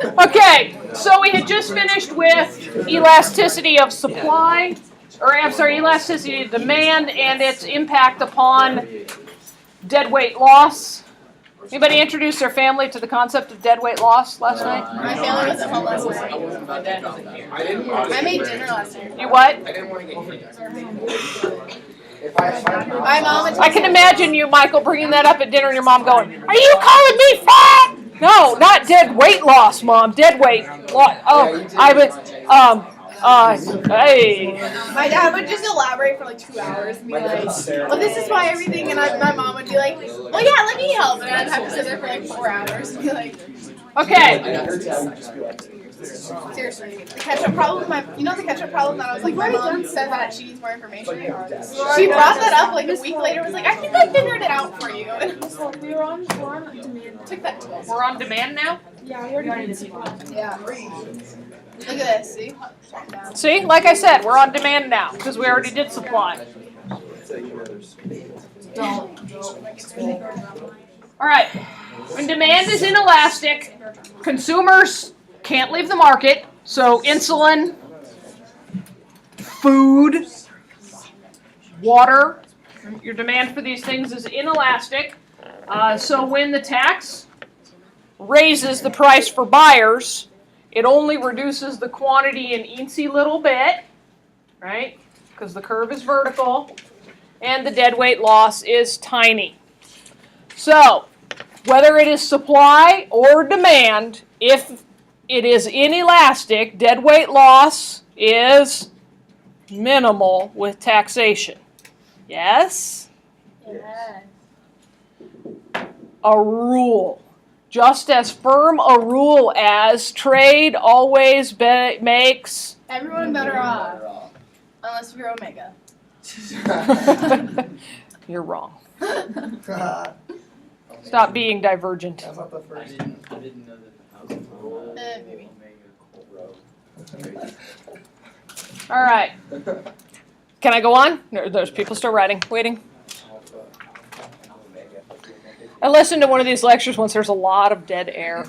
Okay, so we had just finished with elasticity of supply, or I'm sorry, elasticity of demand and its impact upon deadweight loss. Anybody introduce their family to the concept of deadweight loss last night? My family was at home last night. My dad wasn't here. I made dinner last night. You what? I didn't want to get my mom. I can imagine you, Michael, bringing that up at dinner and your mom going, "Are you calling me fat?" No, not dead weight loss, Mom. Dead weight loss. Oh, I would. Hey. My dad would just elaborate for like 2 hours and be like, "Well, this is why everything," and my mom would be like, "Well, yeah, let me help," and I'd have to sit there for like 4 hours and be like, Okay. seriously, the ketchup problem. The ketchup problem that I was like, my mom said that she needs more information. She brought that up like a week later. Was like, "I think I figured it out for you." And We're on demand. took that to us. We're on demand now? Yeah, we already did supply. Yeah. Look at this. See? See, like I said, we're on demand now because we already did supply. All right. When demand is inelastic, consumers can't leave the market. So insulin, food, water, your demand for these things is inelastic. So when the tax raises the price for buyers, it only reduces the quantity an eensy little bit, right? Because the curve is vertical, and the deadweight loss is tiny. So, whether it is supply or demand, if it is inelastic, deadweight loss is minimal with taxation. Yes? Yeah. A rule. Just as firm a rule as trade always makes Everyone better off. Unless you're Omega. You're wrong. Stop being divergent. That's not the first. I didn't know that the house Maybe. All right. Can I go on? There's people still waiting. I listened to one of these lectures once. There's a lot of dead air.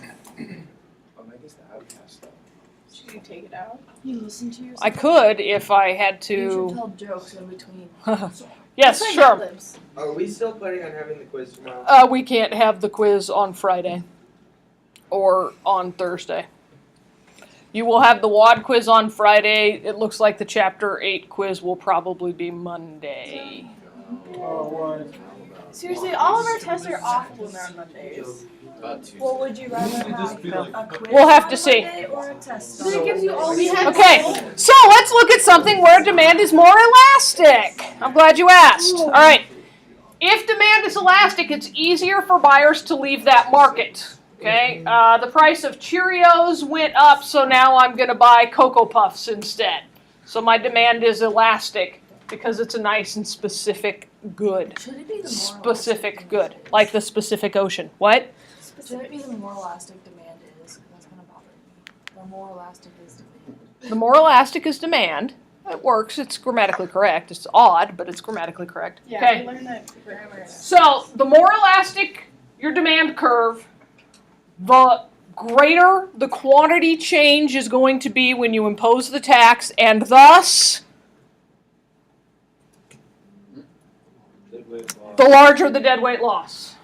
Should you take it out? You listen to yourself. I could if I had You should to. tell jokes in between. Yes, That's sure. like Lips. Are we still planning on having the quiz tomorrow? We can't have the quiz on Friday or on Thursday. You will have the WAD quiz on Friday. It looks like the Chapter 8 quiz will probably be Monday. Seriously, all of our tests are awful when they're on Mondays. Well, would you rather have a quiz We'll have to on see. Monday or a test? So it gives you all we have. Okay, so let's look at something where demand is more elastic. I'm glad you asked. All right. If demand is elastic, it's easier for buyers to leave that market. Okay, the price of Cheerios went up, so now I'm going to buy Cocoa Puffs instead. So my demand is elastic because it's a nice and specific good. Should it be the more Specific good, like the Pacific Ocean. What? Should it be the more elastic demand is? That's gonna bother me. The more elastic is demand. The more elastic is demand. It works. It's grammatically correct. It's odd, but it's grammatically correct. Yeah, Okay. we learned that grammar. So the more elastic your demand curve, the greater the quantity change is going to be when you impose the tax, and thus the larger the deadweight loss.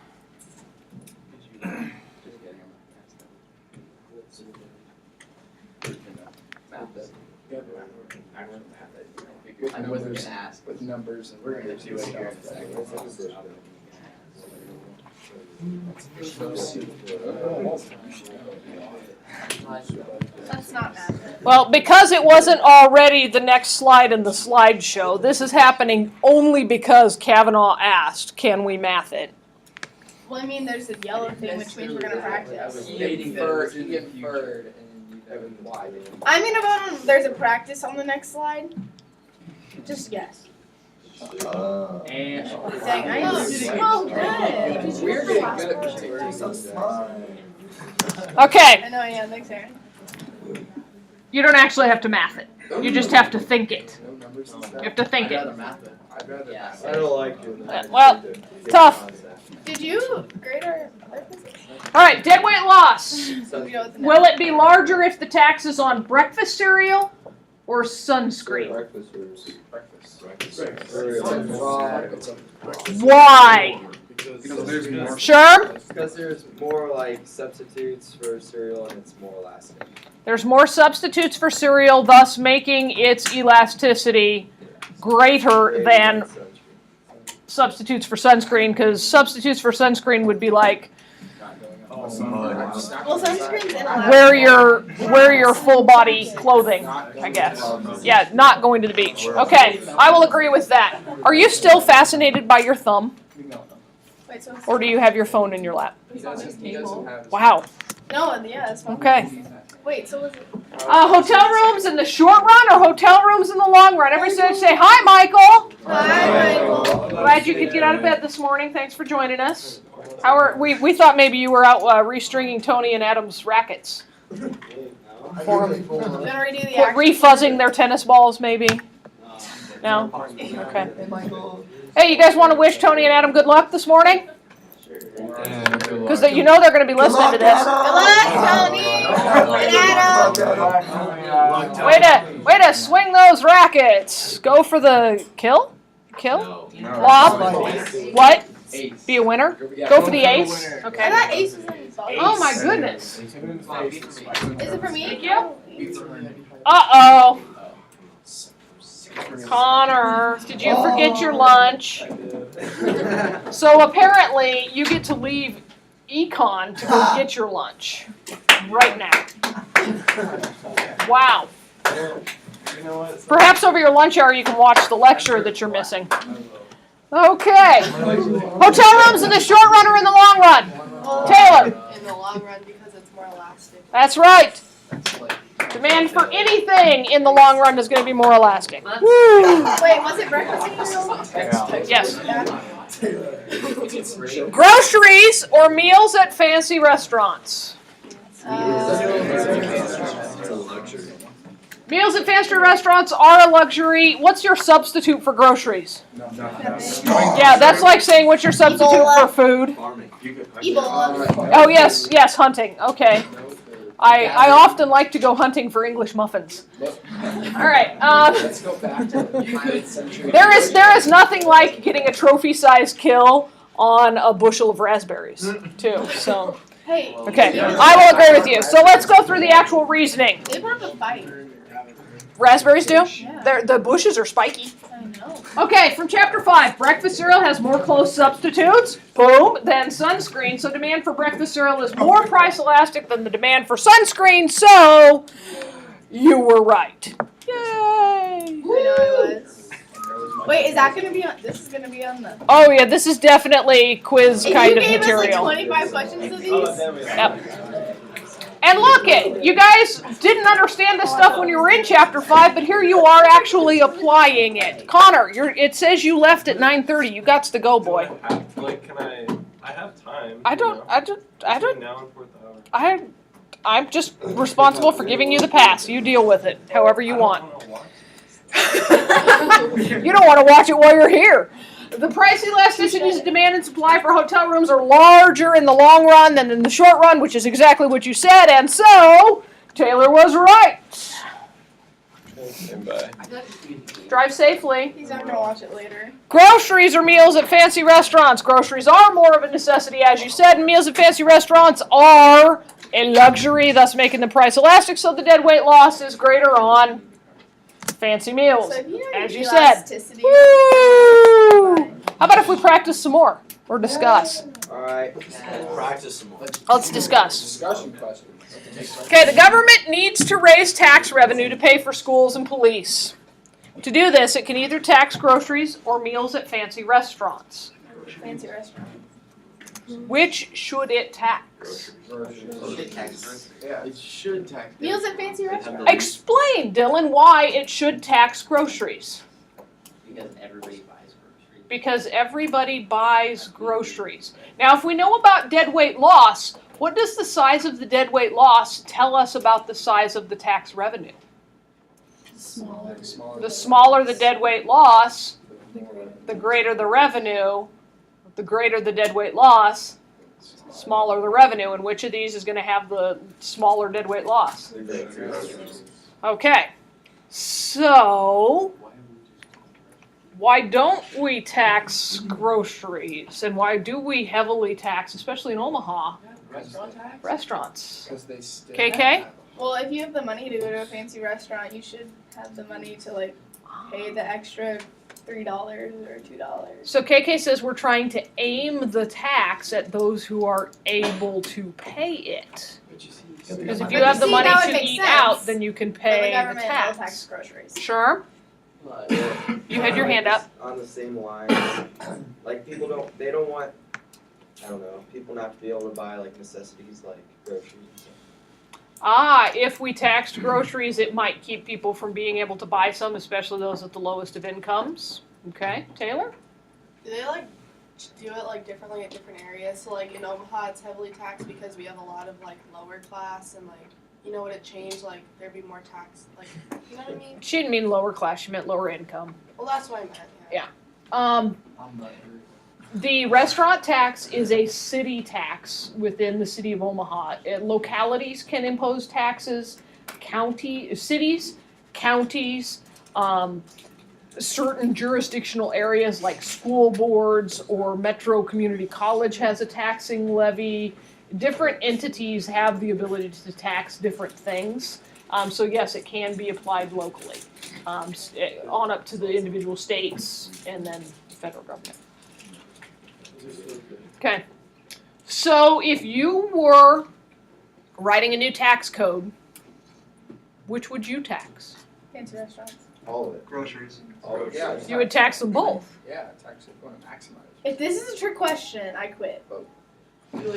I know what they're gonna ask with numbers, and we're gonna do it here in a second. That's not math. Well, because it wasn't already the next slide in the slideshow, this is happening only because Kavanaugh asked, can we math it? Well, I mean, there's a yellow thing, which means we're gonna practice. You get inferred, and then you have why. I'm gonna vote on. There's a practice on the next slide. Just guess. And Dang, I am so good. we're getting good at predicting. Okay, I know I am. Thanks, Aaron. you don't actually have to math it. You just have to think it. No numbers. You have to think I'd it. rather math it. I'd rather Yeah. I don't like doing that. Well, tough. Did you grade our other quizzes? All right, deadweight loss. So we know what the Will it be larger if the tax is on breakfast cereal or sunscreen? Why? Because there's more. Sure? Because there's more like substitutes for cereal and it's more elastic. There's more substitutes for cereal, thus making its elasticity greater than substitutes for sunscreen, because substitutes for sunscreen would be like Well, sunscreen's inelastic. wear your full body clothing, I guess. Yeah, not going to the beach. Okay, I will agree with that. Are you still fascinated by your thumb, Wait, so or do you have your phone in your lap? He doesn't have. Wow. no, yeah, that's fine. Okay. Wait, so was it? Hotel rooms in the short run or hotel rooms in the long run? Everybody say hi, Michael. Hi, Michael. Glad you could get out of bed this morning. Thanks for joining us. How are we thought maybe you were out restringing Tony and Adam's rackets. For them. Gonna redo the action. Refuzzing their tennis balls, maybe. No? Okay. Hey, you guys want to wish Tony and Adam good luck this morning? Because you know they're going to be listening to this. Good luck, Tony. And Adam. Way to swing those rackets. Go for the kill? Kill? Lob? What? Be a winner? Go for the ace? I Okay. thought ace was in the Oh my goodness. Is it for me? Yep. Uh-oh. Connor, did you forget your lunch? So apparently you get to leave econ to go get your lunch right now. Wow. Perhaps over your lunch hour you can watch the lecture that you're missing. Okay. Hotel rooms in the short run or in the long run? Taylor. In the long run because it's more elastic. That's right. Demand for anything in the long run is going to be more elastic. Woo. Wait, was it breakfast cereal? Yes. Yeah. Groceries or meals at fancy restaurants? Meals at fancy restaurants are a luxury. What's your substitute for groceries? Yeah, that's like saying what's your substitute for food? Ebola. Oh, yes, hunting. Okay. I often like to go hunting for English muffins. All right. Let's go back to the United Century. There is nothing like getting a trophy-sized kill on a bushel of raspberries, too. So, Hey. okay, I will agree with you. So let's go through the actual reasoning. They put up a fight. Raspberries do? Yeah. The bushes are spiky. I know. Okay, from chapter 5, breakfast cereal has more close substitutes, boom, than sunscreen. So demand for breakfast cereal is more price elastic than the demand for sunscreen. So you were right. Yay! I know I was. Wait, is that gonna be on? This is gonna be on the. Oh yeah, this is definitely quiz kind of You gave us like material. 25 questions of these. Yep. And look it, you guys didn't understand this stuff when you were in chapter 5, but here you are actually applying it. Connor, it says you left at 9:30. You got to go, boy. Like, I have time. I'm just responsible for giving you the pass. You deal with it however you want. You don't want to watch it while you're here. The price elasticities of demand and supply for hotel rooms are larger in the long run than in the short run, which is exactly what you said, and so Taylor was right. Drive safely. He's not gonna watch it later. Groceries or meals at fancy restaurants. Groceries are more of a necessity, as you said, and meals at fancy restaurants are a luxury, thus making the price elastic, so the deadweight loss is greater on fancy meals, So if you know as your you said. elasticity, Woo! How about if we practice some more or discuss? Alright. Practice some more. Let's discuss. Discussion question. Okay, the government needs to raise tax revenue to pay for schools and police. To do this, it can either tax groceries or meals at fancy restaurants. fancy restaurant. Which should it tax? Yeah, it should tax. Meals at fancy restaurants. Explain, Dylan, why it should tax groceries. Because everybody buys groceries. Because everybody buys groceries. Now, if we know about deadweight loss, what does the size of the deadweight loss tell us about the size of the tax revenue? The smaller the deadweight loss, the greater the revenue, the greater the deadweight loss, Smaller the revenue, and which of these is going to have the smaller deadweight loss? Okay, so why don't we tax groceries, and why do we heavily tax, especially in Omaha, restaurants? Because they still KK? have- Well, if you have the money to go to a fancy restaurant, you should have the money to like pay the extra $3 or $2. So KK says we're trying to aim the tax at those who are able to pay it. Because if you But have the see, money now it to makes eat sense. out, then you can But the pay the government will tax tax. groceries. Sure? You had your hand up. On the same line, like people don't want, I don't know, people not to be able to buy like necessities like groceries and stuff. If we taxed groceries, it might keep people from being able to buy some, especially those at the lowest of incomes. Okay, Taylor? Do they like do it like differently at different areas? So like in Omaha, it's heavily taxed because we have a lot of like lower class, and like you know, would it change like there'd be more tax? Like you know what I mean? She didn't mean lower class, she meant lower income. Well, that's what I meant. Yeah. I'm not sure. The restaurant tax is a city tax within the city of Omaha. Localities can impose taxes, cities, counties, certain jurisdictional areas like school boards or Metro Community College has a taxing levy. Different entities have the ability to tax different things. So yes, it can be applied locally, on up to the individual states and then the federal government. Okay, so if you were writing a new tax code, which would you tax? Fancy restaurants. All of it. Groceries. All of it. Yeah. You would tax them both. Yeah, it's actually going to maximize. If this is a trick question, I quit.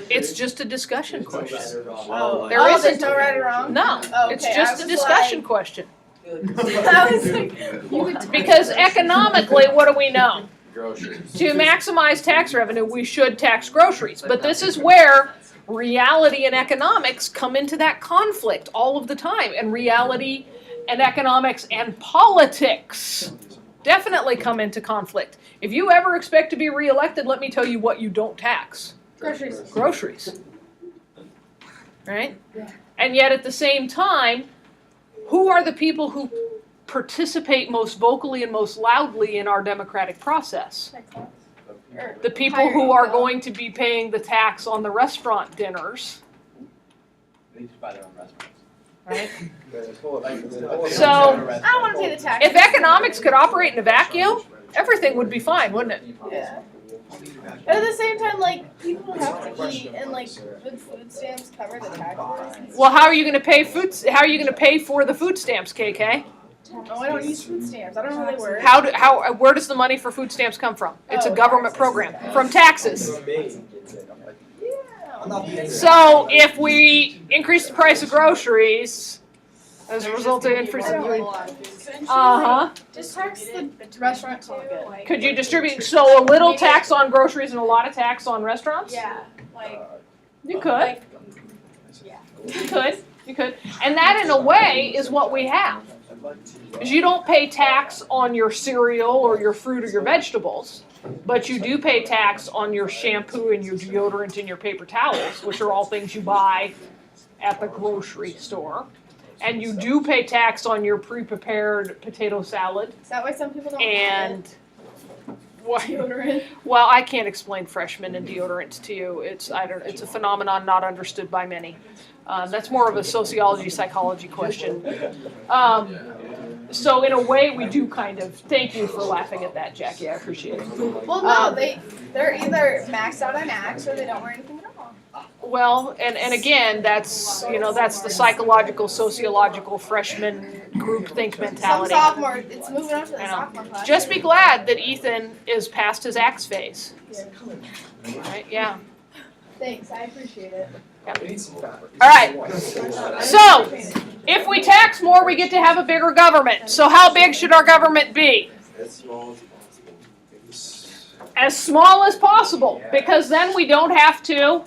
It's just a discussion question. Oh, There there's isn't. no right or wrong? No, Oh, it's okay, I just a was discussion like- question. I was like, you would Because economically, what do we know? Groceries. To maximize tax revenue, we should tax groceries. But this is where reality and economics come into that conflict all of the time. And reality and economics and politics definitely come into conflict. If you ever expect to be reelected, let me tell you what you don't tax. groceries. Groceries. Right? Yeah. And yet at the same time, who are the people who participate most vocally and most loudly in our democratic process? The people who are going to be paying the tax on the restaurant dinners, They just buy their own restaurants. right? So. I don't want to pay the tax. If economics could operate in a vacuum, everything would be fine, wouldn't it? Yeah. But at the same time, like, people have to eat, and like, would food stamps cover the taxes? Well, how are you going to pay How are you going to pay for the food stamps, KK? Oh, I don't use food stamps. I don't know how they work. Where does the money for food stamps come from? It's a Oh, government taxes. program from taxes. Yeah. So if we increase the price of groceries as a result of increase, Just tax the restaurant too. Like, could you distribute so a little tax on groceries and a lot of tax on restaurants? yeah, like, You could. You could. And that in a way is what we have. Is you don't pay tax on your cereal or your fruit or your vegetables, but you do pay tax on your shampoo and your deodorant and your paper towels, which are all things you buy at the grocery store. And you do pay tax on your pre-prepared potato salad is that why some people don't and have deodorant? well, I can't explain freshmen and deodorant to you. It's a phenomenon not understood by many. That's more of a sociology, psychology question. So in a way, we do kind of. Thank you for laughing at that, Jackie. I appreciate it. Well, no, they're either maxed out on Axe or they don't wear anything at all. Well, and again, that's the psychological, sociological freshman groupthink Some mentality. sophomore, it's moving on to the I know. sophomore class. Just be glad that Ethan is past his axe phase. Right? Yeah. Thanks, I appreciate it. We need some fabric. All right. So, if we tax more, we get to have a bigger government. So how big should our government be? As small as possible. As small as possible, because then we don't have to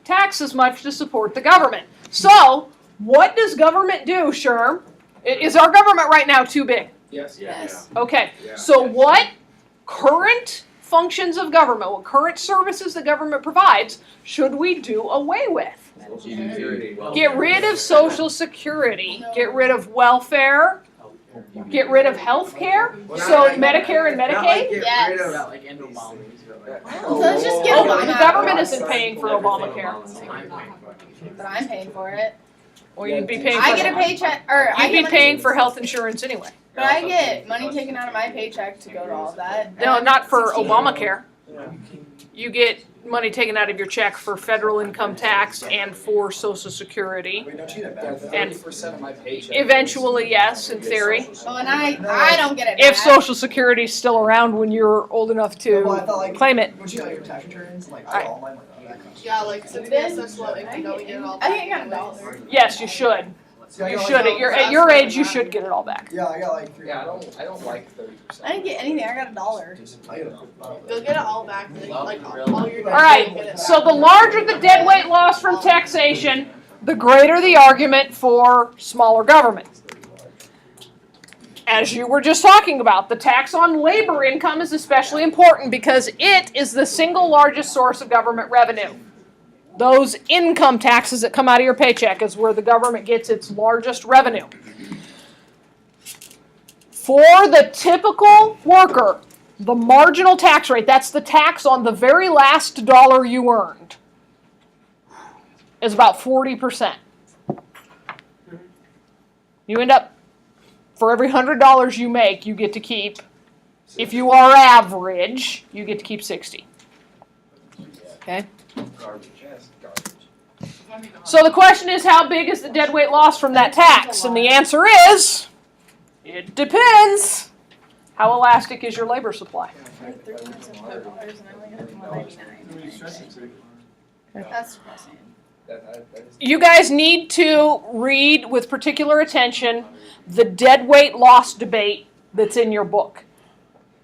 tax as much to support the government. So, what does government do, Sherm? Is our government right now too big? Yes. Yes. Okay. So what current functions of government, what current services the government provides, should we do away with? Get rid of Social Security, get rid of welfare, get rid of health care, so Medicare and Medicaid? Yes. About like end Obama. Let's just get Oh, Obama the out. government isn't paying for Obamacare. But I'm paying for it. Well, you'd be paying I get a for, paycheck, or I you'd get be money, paying for health insurance anyway. but I get money taken out of my paycheck to go to all of that. No, And not for 16. Obamacare. You get money taken out of your check for federal income tax and for Social Security. Wait, don't you get that? And 30% of my paycheck. Eventually, yes, in theory. Oh, and I don't get it If back. Social Security is still around when you're old enough No, well, I to thought, like, claim it. Would you like your tax returns? Like, Alright. all my money. That kind of stuff. Yeah, like since we have such low income, don't we get it all I back? think I got a anyways? dollar. Yes, you should. See, I You got, should. like, At your age, you should get it all back. Yeah, I got like 3. Yeah, I don't like 30%. I didn't get anything. I got a dollar. I get it. You'll get it all back, like all your. All right, so the larger the deadweight loss from taxation, the greater the argument for smaller government. As you were just talking about, the tax on labor income is especially important because it is the single largest source of government revenue. Those income taxes that come out of your paycheck is where the government gets its largest revenue. For the typical worker, the marginal tax rate, that's the tax on the very last dollar you earned, is about 40%. You end up, for every $100 you make, you get to keep, if you are average, you get to keep 60. Okay? Garbage, yes, garbage. So the question is, how big is the deadweight loss from that tax? And the answer is, it depends. How elastic is your labor supply? That's depressing. That is. You guys need to read with particular attention the deadweight loss debate that's in your book.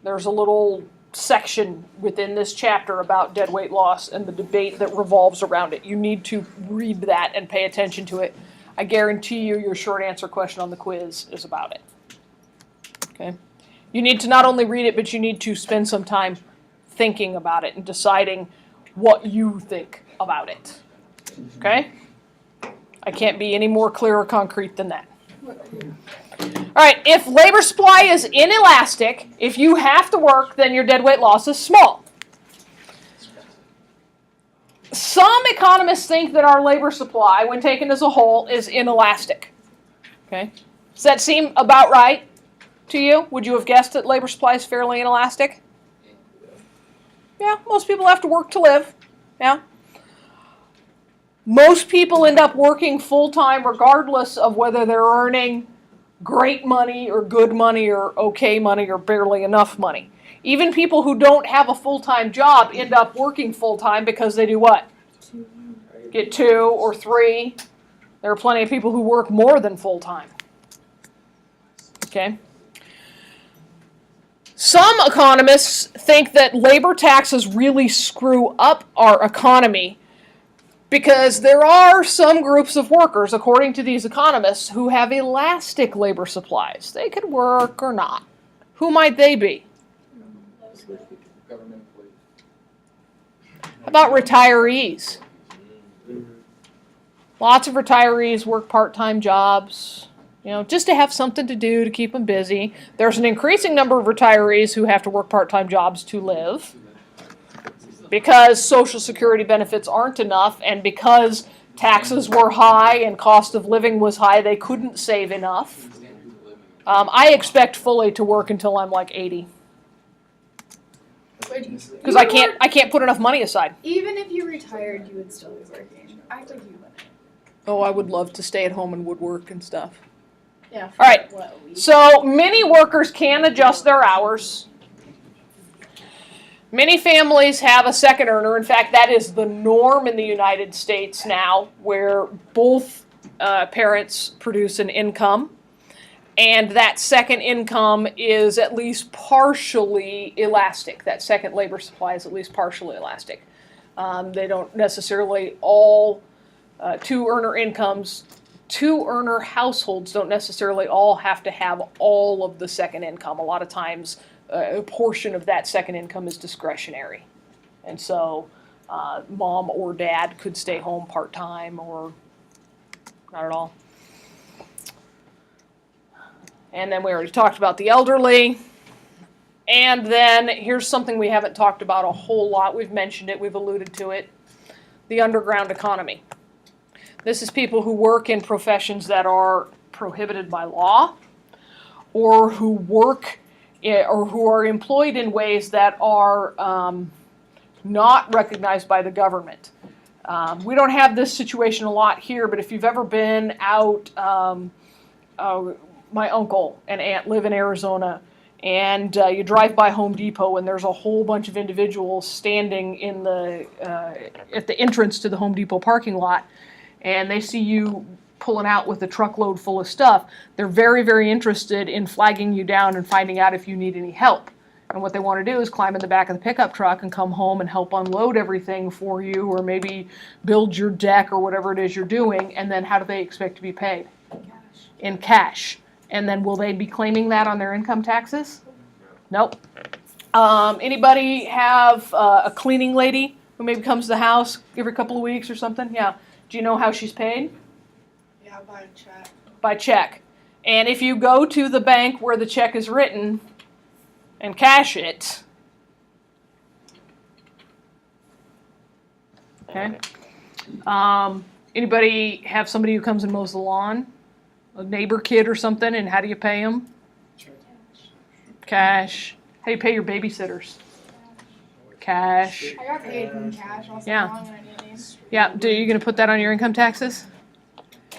There's a little section within this chapter about deadweight loss and the debate that revolves around it. You need to read that and pay attention to it. I guarantee you your short answer question on the quiz is about it. Okay? You need to not only read it, but you need to spend some time thinking about it and deciding what you think about it. Okay? I can't be any more clear or concrete than that. All right, if labor supply is inelastic, if you have to work, then your deadweight loss is small. Some economists think that our labor supply, when taken as a whole, is inelastic. Okay? Does that seem about right to you? Would you have guessed that labor supply is fairly inelastic? Yeah, most people have to work to live. Yeah. Most people end up working full-time regardless of whether they're earning great money or good money or okay money or barely enough money. Even people who don't have a full-time job end up working full-time because they do what? Get 2 or 3. There are plenty of people who work more than full-time. Okay? Some economists think that labor taxes really screw up our economy because there are some groups of workers, according to these economists, who have elastic labor supplies. They could work or not. Who might they be? Government employees. How about retirees? Lots of retirees work part-time jobs, just to have something to do to keep them busy. There's an increasing number of retirees who have to work part-time jobs to live because Social Security benefits aren't enough, and because taxes were high and cost of living was high, they couldn't save enough. I expect fully to work until I'm like 80 because I can't put enough money aside. Even if you retired, you would still be working. Act like you wouldn't. Oh, I would love to stay at home and woodwork and stuff. Yeah. All right. What, a week? So many workers can adjust their hours. Many families have a second earner. In fact, that is the norm in the United States now, where both parents produce an income, and that second income is at least partially elastic. That second labor supply is at least partially elastic. They don't necessarily all two-earner incomes. Two-earner households don't necessarily all have to have all of the second income. A lot of times a portion of that second income is discretionary. And so mom or dad could stay home part-time or not at all. And then we already talked about the elderly. And then here's something we haven't talked about a whole lot. We've mentioned it, we've alluded to it. The underground economy. This is people who work in professions that are prohibited by law, or who work or who are employed in ways that are not recognized by the government. We don't have this situation a lot here, but if you've ever been out, my uncle and aunt live in Arizona, and you drive by Home Depot and there's a whole bunch of individuals standing in the at the entrance to the Home Depot parking lot, and they see you pulling out with a truckload full of stuff. They're very, very interested in flagging you down and finding out if you need any help. And what they want to do is climb in the back of the pickup truck and come home and help unload everything for you, or maybe build your deck or whatever it is you're doing. And then how do they expect to be paid? In cash. And then will they be claiming that on their income taxes? Nope. Anybody have a cleaning lady who maybe comes to the house every couple of weeks or something? Yeah. Do you know how she's paid? Yeah, by check. By check. And if you go to the bank where the check is written and cash it, okay. Anybody have somebody who comes and mows the lawn? A neighbor kid or something, and how do you pay them? Cash. How do you pay your babysitters? Cash. I got paid in cash also Yeah. long when I did these. Yeah, are you going to put that on your income taxes?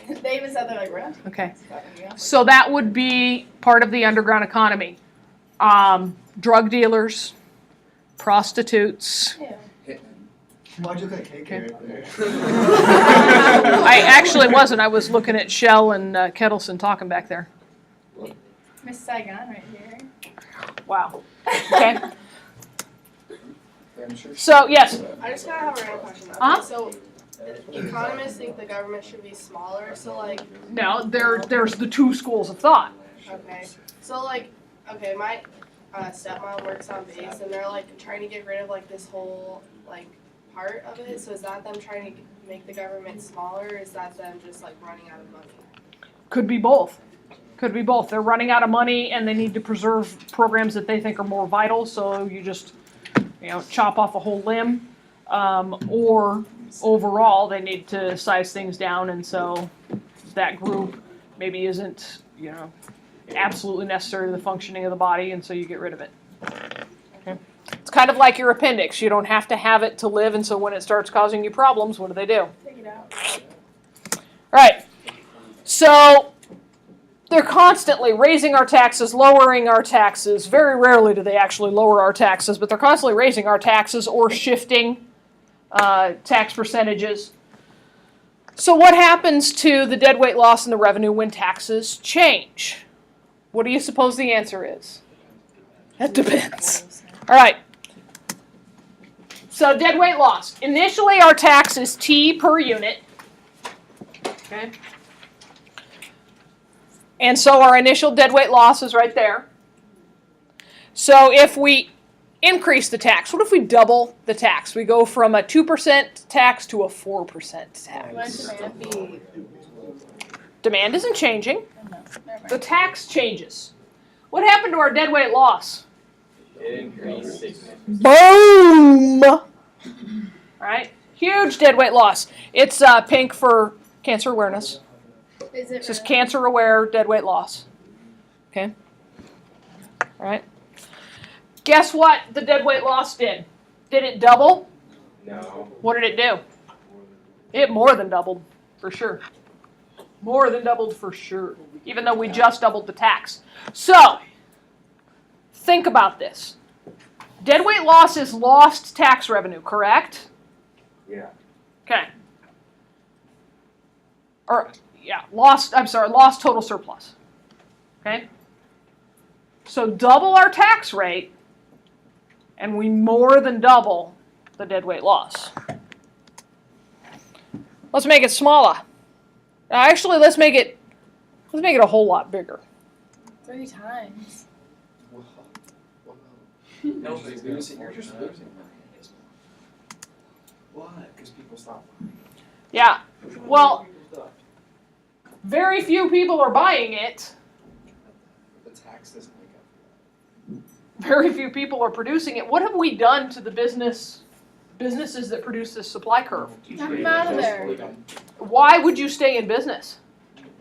They even said they're like, we're not doing Okay. this. So that would be part of the underground economy. Drug dealers, prostitutes. Ew. Why'd you look at KK right there? I actually wasn't. I was looking at Shell and Kettleson talking back there. Miss Saigon right here. Wow. Okay. I'm sure. So, yes. I just gotta have a random question. Okay, Uh-huh. so economists think the government should be smaller, so like, Now, there's the two schools of thought. okay. So like, okay, my stepmom works on base and they're like trying to get rid of like this whole like part of it. So is that them trying to make the government smaller, or is that them just like running out of money? Could be both. Could be both. They're running out of money and they need to preserve programs that they think are more vital, so you just, chop off a whole limb. Or overall, they need to size things down, and so that group maybe isn't, absolutely necessary to the functioning of the body, and so you get rid of it. Okay. It's kind of like your appendix. You don't have to have it to live, and so when it starts causing you problems, what do? Take it out. All right. So they're constantly raising our taxes, lowering our taxes. Very rarely do they actually lower our taxes, but they're constantly raising our taxes or shifting tax percentages. So what happens to the deadweight loss in the revenue when taxes change? What do you suppose the answer is? It depends. All right. So deadweight loss. Initially, our tax is T per unit. Okay. And so our initial deadweight loss is right there. So if we increase the tax, what if we double the tax? We go from a 2% tax to a 4% Wouldn't tax. demand be? Demand isn't changing. Oh, no. Never mind. The tax changes. What happened to our deadweight loss? It increased 6. Boom! Right? Huge deadweight loss. It's pink for cancer awareness. Is it This is really? cancer aware deadweight loss. Okay? All right. Guess what the deadweight loss did? Did it double? No. What did it do? It more than doubled, for sure. More than doubled for sure, even though we just doubled the tax. So, think about this. Deadweight loss is lost tax revenue, correct? Yeah. Okay. Or, yeah, lost total surplus. Okay? So double our tax rate, and we more than double the deadweight loss. Let's make it smaller. Actually, let's make it a whole lot bigger. 3 times. Nobody's losing, you're just losing money. Why? Because people stop buying. Yeah, well, very few people are buying it. The tax doesn't make up for Very few people are producing it. What have we done to the businesses that produce this supply curve? Knock 'em out of there. Why would you stay in business?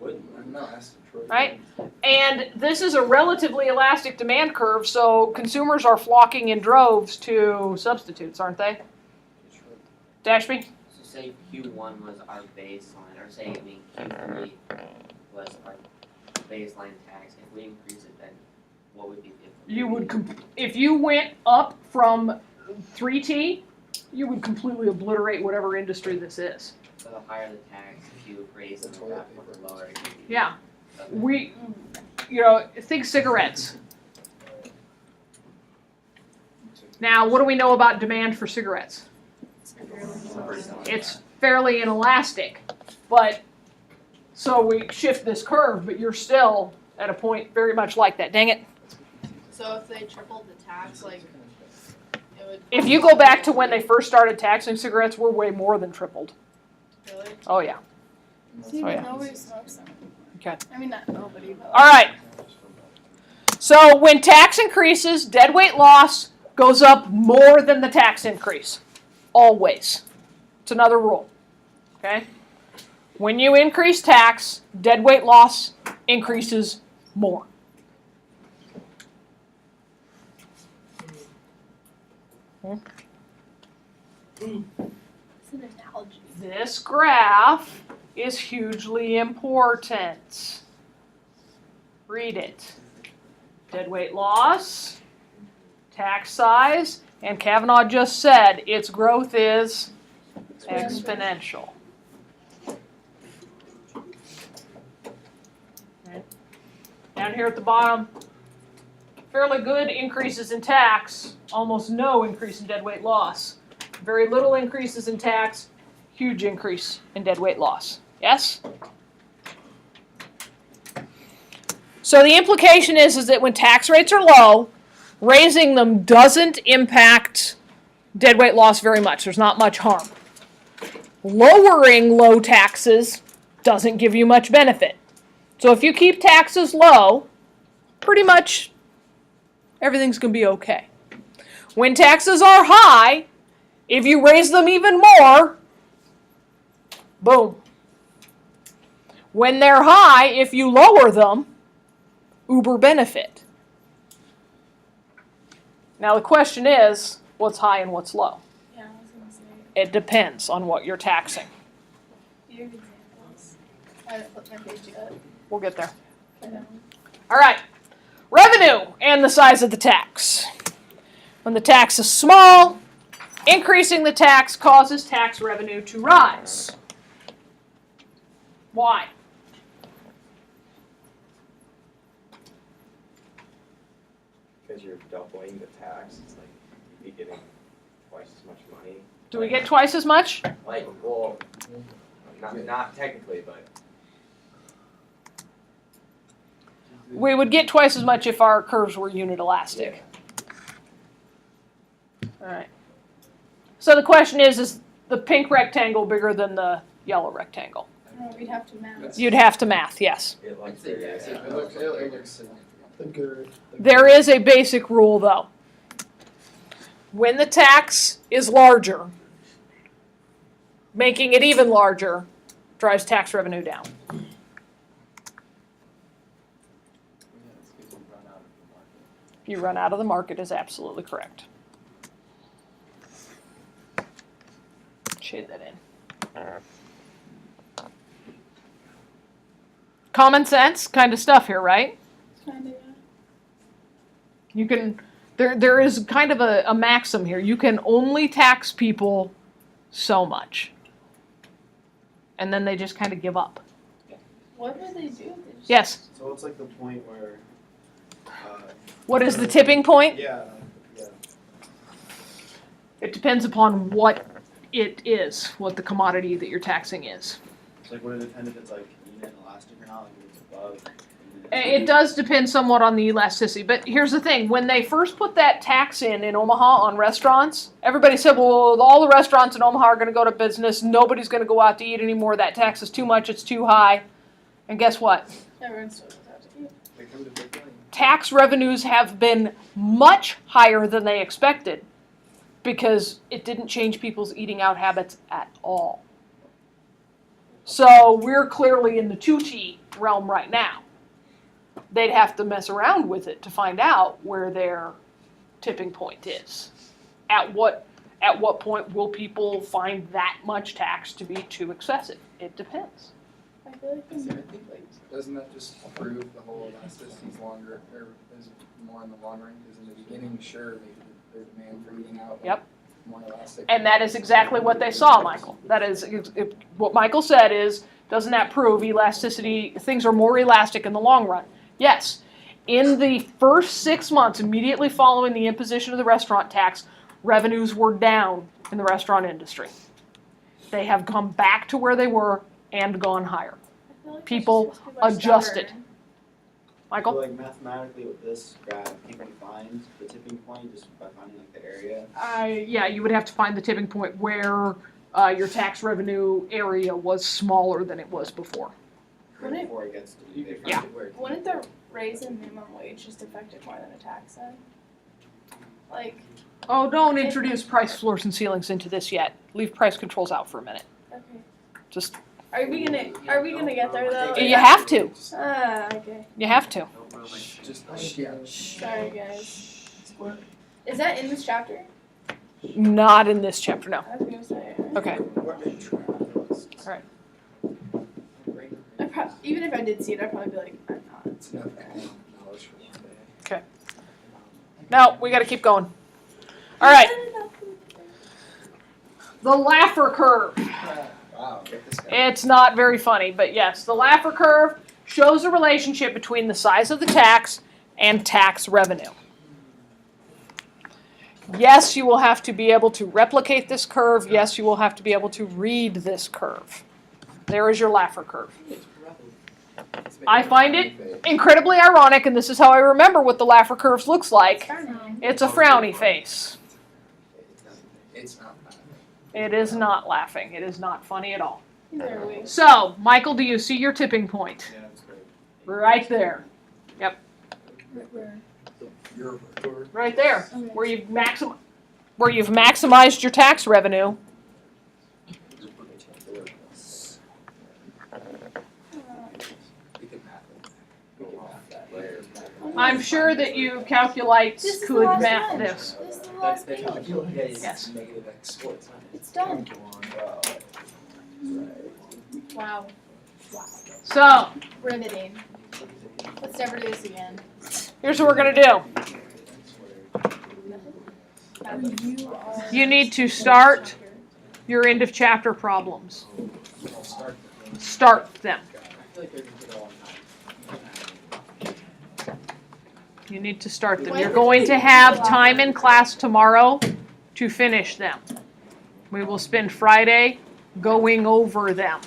that. No, that's true. Right? And this is a relatively elastic demand curve, so consumers are flocking in droves to substitutes, aren't they? Dashby? So say Q1 was our baseline, or say, Q3 was our baseline tax. If we increase it, then what would be the You would, if you went up from 3T, you would completely obliterate whatever industry this is. So the higher the tax, if you raise them, the lower it would be. Yeah. Okay. Think cigarettes. Now, what do we know about demand for cigarettes? It's fairly inelastic, but so we shift this curve, but you're still at a point very much like that. Dang it. So if they tripled the tax, like, it would. If you go back to when they first started taxing cigarettes, we're way more than tripled. Really? Oh, yeah. See, Oh, but yeah. nobody smokes them. Okay. I mean, not nobody, but. All right. So when tax increases, deadweight loss goes up more than the tax increase. Always. It's another rule. Okay? When you increase tax, deadweight loss increases more. It's an analogy. This graph is hugely important. Read it. Deadweight loss, tax size, and Kavanaugh just said its growth is exponential. Right. Down here at the bottom, fairly good increases in tax, almost no increase in deadweight loss. Very little increases in tax, huge increase in deadweight loss. Yes? So the implication is that when tax rates are low, raising them doesn't impact deadweight loss very much. There's not much harm. Lowering low taxes doesn't give you much benefit. So if you keep taxes low, pretty much everything's going to be okay. When taxes are high, if you raise them even more, boom. When they're high, if you lower them, uber benefit. Now the question is, what's high and what's low? Yeah, I was gonna say. It depends on what you're taxing. Do you have examples? I haven't flipped my page yet. We'll get there. Okay. All right. Revenue and the size of the tax. When the tax is small, increasing the tax causes tax revenue to rise. Why? Because you're doubling the tax, it's like you'd be getting twice as much money. Do we get twice as much? Like, well, not technically, but We would get twice as much if our curves were unit elastic. All right. So the question is the pink rectangle bigger than the yellow rectangle? No, we'd have to math. You'd have to math, yes. it I'd looks say very, yes, it looks significant. The good. There is a basic rule though. When the tax is larger, making it even larger drives tax revenue down. Yeah, it's because we run out of the market. You run out of the market is absolutely correct. Shade that in. Common sense kind of stuff here, right? Kinda, yeah. You can, there is kind of a maxim here. You can only tax people so much. And then they just kind of give up. What would they do? They just- Yes, So it's like the point where, what is the tipping point? yeah. It depends upon what it is, what the commodity that you're taxing is. It's like, would it depend if it's like unit elastic or not? Like if it's above It does depend somewhat on the elasticity, but here's the thing. When they first put that tax in Omaha on restaurants, everybody said, well, all the restaurants in Omaha are going to go to business. Nobody's going to go out to eat anymore. That tax is too much. It's too high. And guess what? Everyone still goes out to eat. They come to big money. Tax revenues have been much higher than they expected because it didn't change people's eating out habits at all. So we're clearly in the Chpt realm right now. They'd have to mess around with it to find out where their tipping point is. At what point will people find that much tax to be too excessive? It depends. I feel like I think like, doesn't that just prove the whole elasticity's longer, or is more in the long run? Because in the beginning, sure, maybe the demand for eating out. Yep. More elastic. And that is exactly what they saw, Michael. That is what Michael said is, doesn't that prove elasticity, things are more elastic in the long run? Yes. In the first 6 months immediately following the imposition of the restaurant tax, revenues were down in the restaurant industry. They have come back to where they were and gone higher. I feel like People it's just 'cause people are adjusted. stubborn. Michael? So, like mathematically with this graph, you can find the tipping point just by finding like the area. Yeah, you would have to find the tipping point where your tax revenue area was smaller than it was before. Wouldn't it- Before it gets to You can Yeah. find it where. Wouldn't the raise in minimum wage just affect it more than a tax then? Like, Oh, don't introduce price floors and ceilings into this yet. Leave price controls out for a minute. okay. Just, Are we gonna get there though? you have to. Okay. You have to. Don't ruin my Just, yeah. Sorry guys. Is that in this chapter? Not in this chapter, no. I was gonna say. Okay. Alright. Even if I did see it, I'd probably be like, I'm not. It's enough knowledge for one day. No, we gotta keep going. All right. The Laffer curve. Wow, get this guy. It's not very funny, but yes, the Laffer curve shows a relationship between the size of the tax and tax revenue. Yes, you will have to be able to replicate this curve. Yes, you will have to be able to read this curve. There is your Laffer curve. I find it incredibly ironic, and this is how I remember what the Laffer curves looks like. It's a frowny face. It's not bad. It is not laughing. It is not funny at all. Either way. So, Michael, do you see your tipping point? Yeah, it's great. Right there. Where? You're Right there. Where you've maximized your tax revenue. We could math it. We could math that later. I'm sure that you calculates This is the could last math one. this. This is the last page. Yes. Negative X sports. It's done. Wow. So, Riveting. Let's never do this again. here's what we're going to do. You need to start your end of chapter problems. Start them. You need to start them. You're going to have time in class tomorrow to finish them. We will spend Friday going over them.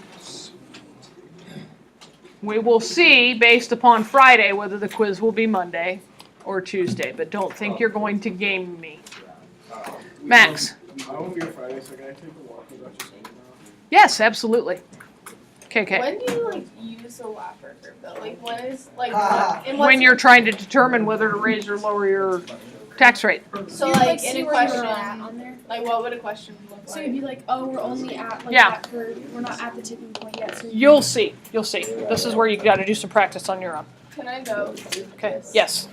We will see, based upon Friday, whether the quiz will be Monday or Tuesday, but don't think you're going to game me. Max? I won't be here Friday, so can I take a walk without you saying that? Yes, absolutely. KK. When do you use the Laffer curve though? Like when is what, in what When you're trying to determine whether to raise or lower your tax rate. so You, like see in a where you're question, at on there. like what would a question look So like? you'd be like, oh, we're only at like Yeah. that curve. We're not at the tipping point yet. So You'll see. You'll see. This is where you got to do some practice on your own. Can I go? Okay. Yes.